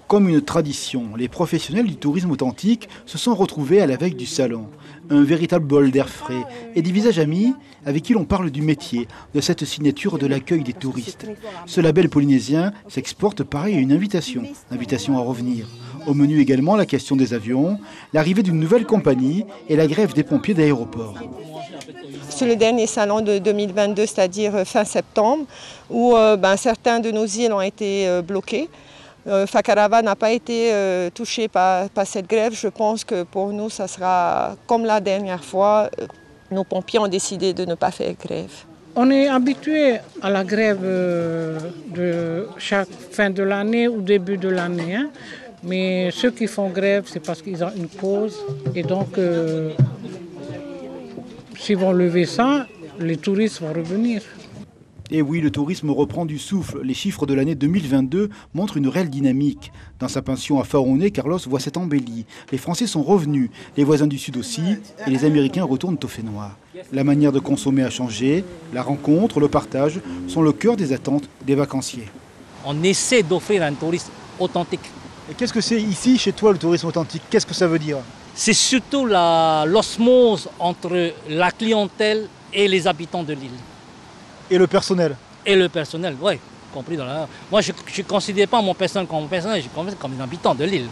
Comme une tradition, les professionnels du tourisme authentique se sont retrouvés à la veille du salon. Un véritable bol d'air frais et des visages amis avec qui l'on parle du métier, de cette signature de l'accueil des touristes. Ce label polynésien s'exporte pareil à une invitation à revenir. Au menu également la question des avions, l'arrivée d'une nouvelle compagnie et la grève des pompiers d'aéroport. C'est le dernier salon de 2022, c'est-à-dire fin septembre, où certains de nos îles ont été bloquées. Fakarava n'a pas été touché par cette grève. Je pense que pour nous, ça sera comme la dernière fois. Nos pompiers ont décidé de ne pas faire grève. On est habitué à la grève de chaque fin de l'année ou début de l'année. Mais ceux qui font grève, c'est parce qu'ils ont une cause. Et donc, s'ils vont lever ça, les touristes vont revenir. Et oui, le tourisme reprend du souffle. Les chiffres de l'année 2022 montrent une réelle dynamique. Dans sa pension à Faoné, Carlos voit cette embellie. Les Français sont revenus, les voisins du Sud aussi, et les Américains retournent au Fénois. La manière de consommer a changé. La rencontre, le partage sont le cœur des attentes des vacanciers. On essaie d'offrir un tourisme authentique. Et qu'est-ce que c'est ici, chez toi, le tourisme authentique? Qu'est-ce que ça veut dire? C'est surtout l'osmose entre la clientèle et les habitants de l'île. Et le personnel? Et le personnel, oui, compris dans la... Moi, je ne considère pas mon personnel comme je considère comme un habitant de l'île.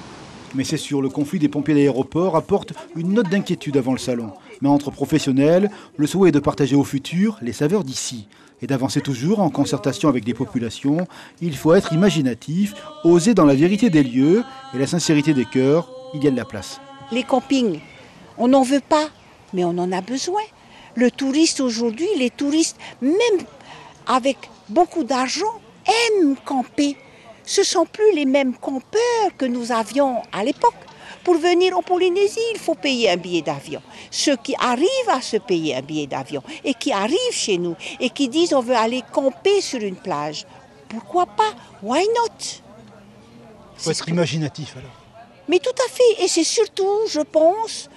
Mais c'est sûr, le conflit des pompiers d'aéroport apporte une note d'inquiétude avant le salon. Mais entre professionnels, le souhait est de partager au futur les saveurs d'ici. Et d'avancer toujours en concertation avec les populations, il faut être imaginatif, oser dans la vérité des lieux et la sincérité des cœurs, il y a de la place. Les campings, on n'en veut pas, mais on en a besoin. Le touriste aujourd'hui, les touristes, même avec beaucoup d'argent, aiment camper. Ce ne sont plus les mêmes campeurs que nous avions à l'époque. Pour venir en Polynésie, il faut payer un billet d'avion. Ceux qui arrivent à se payer un billet d'avion et qui arrivent chez nous et qui disent on veut aller camper sur une plage, pourquoi pas? Why not? Il faut être imaginatif alors. Mais tout à fait, et c'est surtout, je pense,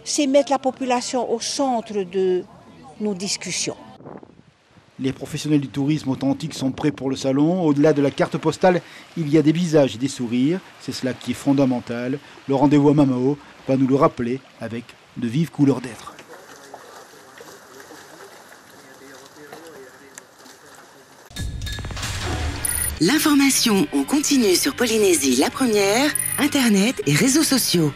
c'est mettre la population au centre de nos discussions. Les professionnels du tourisme authentique sont prêts pour le salon. Au-delà de la carte postale, il y a des visages et des sourires. C'est cela qui est fondamental. Le rendez-vous à Mamao va nous le rappeler avec de vives couleurs d'être. L'information en continu sur Polynésie la première, Internet et réseaux sociaux.